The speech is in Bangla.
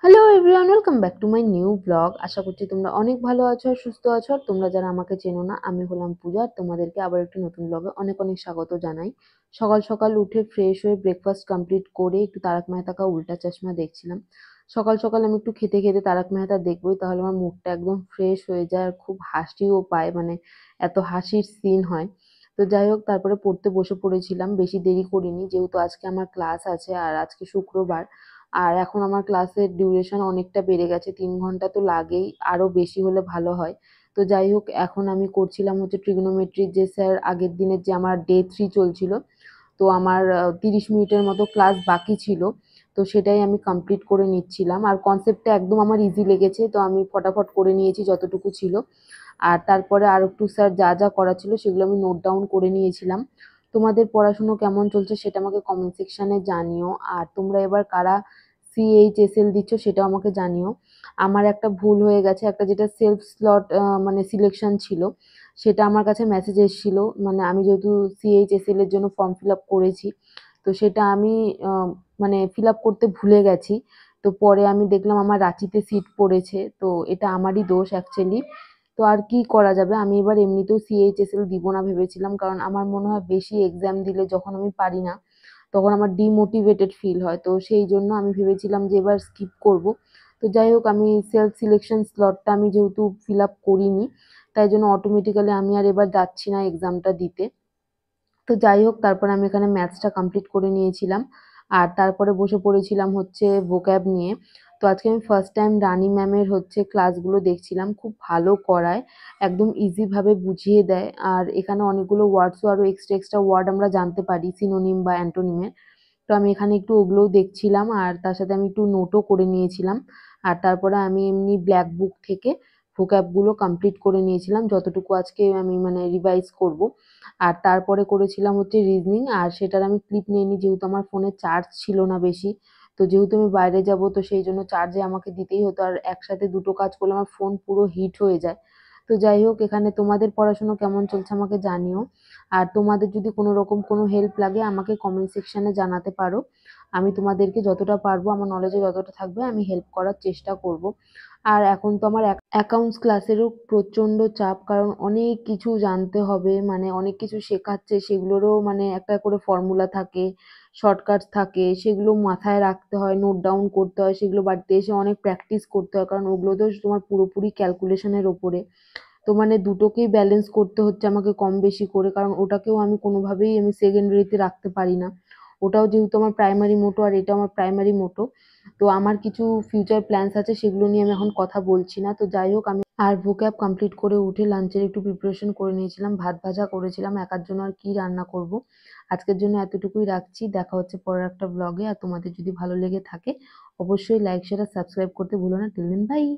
Hello everyone, welcome back to my new blog. আশা করছি তোমরা অনেক ভালো আছো আর সুস্থ আছো। আর তোমরা যারা আমাকে চেনো না, আমি হলাম পূজা। আর তোমাদেরকে আবার একটি নতুন ব্লগে অনেক অনেক স্বাগত জানাই। সকাল সকাল উঠে ফ্রেশ হয়ে ব্রেকফাস্ট কমপ্লিট করে একটু তারক মেহতা কা উল্টা চশমা দেখছিলাম। সকাল সকাল আমি একটু খেতে খেতে তারক মেহতা দেখবোই, তাহলে আমার মুডটা একদম ফ্রেশ হয়ে যায় আর খুব হাসিও পায়, মানে এত হাসির সিন হয়। তো যাই হোক, তারপরে পড়তে বসে পড়েছিলাম, বেশি দেরি করিনি যেহেতু আজকে আমার ক্লাস আছে আর আজকে শুক্রবার। আর এখন আমার ক্লাসের ডিউরেশন অনেকটা বেড়ে গেছে, ৩ ঘন্টা তো লাগেই, আরো বেশি হলে ভালো হয়। তো যাই হোক, এখন আমি করছিলাম হচ্ছে ট্রিগনোমেট্রির যে স্যার আগের দিনের যে আমার ডে 3 চলছিল, তো আমার ৩০ মিনিটের মতো ক্লাস বাকি ছিল। তো সেটাই আমি কমপ্লিট করে নিচ্ছিলাম আর কনসেপ্টটা একদম আমার ইজি লেগেছে, তো আমি ফটাফট করে নিয়েছি যতটুকু ছিল। আর তারপরে আর একটু স্যার যা যা করা ছিল সেগুলো আমি নোট ডাউন করে নিয়েছিলাম। তোমাদের পড়াশুনো কেমন চলছে সেটা আমাকে কমেন্ট সেকশনে জানিও। আর তোমরা এবার কারা CHSL দিচ্ছ সেটাও আমাকে জানিও। আমার একটা ভুল হয়ে গেছে, একটা যেটা সেলফ স্লট মানে সিলেকশন ছিল, সেটা আমার কাছে মেসেজ এসেছিল। মানে আমি যেহেতু CHSL এর জন্য ফর্ম ফিল আপ করেছি, তো সেটা আমি মানে ফিল আপ করতে ভুলে গেছি। তো পরে আমি দেখলাম আমার রাঁচিতে সিট পড়েছে, তো এটা আমারই দোষ অ্যাকচুয়ালি। তো আর কি করা যাবে, আমি এবার এমনিতেও CHSL দিব না ভেবেছিলাম, কারণ আমার মনে হয় বেশি এক্সাম দিলে যখন আমি পারি না তখন আমার ডিমোটিভেটেড ফিল হয়। তো সেই জন্য আমি ভেবেছিলাম যে এবার স্কিপ করব। তো যাই হোক, আমি সেলফ সিলেকশন স্লটটা আমি যেহেতু ফিল আপ করিনি, তাই জন্য অটোমেটিক্যালি আমি আর এবার যাচ্ছি না এক্সামটা দিতে। তো যাই হোক, তারপরে আমি এখানে ম্যাথসটা কমপ্লিট করে নিয়েছিলাম। আর তারপরে বসে পড়েছিলাম হচ্ছে ভোক্যাব নিয়ে। তো আজকে আমি ফার্স্ট টাইম রানী ম্যামের হচ্ছে ক্লাসগুলো দেখছিলাম, খুব ভালো করায়, একদম ইজিভাবে বুঝিয়ে দেয়। আর এখানে অনেকগুলো ওয়ার্ডসও আরও এক্সট্রা এক্সট্রা ওয়ার্ড আমরা জানতে পারি সিনোনিম বা অ্যান্টোনিমের। তো আমি এখানে একটু ওগুলোও দেখছিলাম আর তার সাথে আমি একটু নোটও করে নিয়েছিলাম। আর তারপরে আমি এমনি ব্ল্যাক বুক থেকে ভোক্যাবগুলো কমপ্লিট করে নিয়েছিলাম, যতটুকু আজকে আমি মানে রিভাইজ করব। আর তারপরে করেছিলাম হচ্ছে রিজনিং, আর সেটার আমি ক্লিপ নিইনি যেহেতু আমার ফোনে চার্জ ছিল না বেশি। তো যেহেতু আমি বাইরে যাব, তো সেই জন্য চার্জে আমাকে দিতেই হতো, আর একসাথে দুটো কাজ করলে আমার ফোন পুরো হিট হয়ে যায়। তো যাই হোক, এখানে তোমাদের পড়াশোনা কেমন চলছে আমাকে জানিও। আর তোমাদের যদি কোনো রকম কোনো হেল্প লাগে আমাকে কমেন্ট সেকশনে জানাতে পারো। আমি তোমাদেরকে যতটা পারবো, আমার নলেজে যতটা থাকবে আমি হেল্প করার চেষ্টা করব। আর এখন তো আমার অ্যাকাউন্টস ক্লাসেরও প্রচণ্ড চাপ, কারণ অনেক কিছু জানতে হবে, মানে অনেক কিছু শেখাচ্ছে, সেগুলোরও মানে একটা করে ফর্মুলা থাকে, শর্টকাটস থাকে, সেগুলো মাথায় রাখতে হয়, নোট ডাউন করতে হয়, সেগুলো বাড়িতে এসে অনেক প্র্যাকটিস করতে হয়, কারণ ওগুলো তো তোমার পুরোপুরি ক্যালকুলেশনের ওপরে। তো মানে দুটোকেই ব্যালেন্স করতে হচ্ছে আমাকে কম বেশি করে, কারণ ওটাকেও আমি কোনোভাবেই আমি সেকেন্ডারিতে রাখতে পারি না। ওটাও যেহেতু আমার প্রাইমারি মোটো আর এটা আমার প্রাইমারি মোটো। তো আমার কিছু ফিউচার প্ল্যানস আছে, সেগুলো নিয়ে আমি এখন কথা বলছি না। তো যাই হোক, আমি আর ভোক্যাব কমপ্লিট করে উঠে লাঞ্চের একটু প্রিপারেশন করে নিয়েছিলাম, ভাত ভাজা করেছিলাম, একার জন্য আর কি রান্না করব। আজকের জন্য এতটুকুই রাখছি, দেখা হচ্ছে পরের একটা ব্লগে। আর তোমাদের যদি ভালো লেগে থাকে অবশ্যই লাইক শেয়ার আর সাবস্ক্রাইব করতে ভুলো না। Till then, by.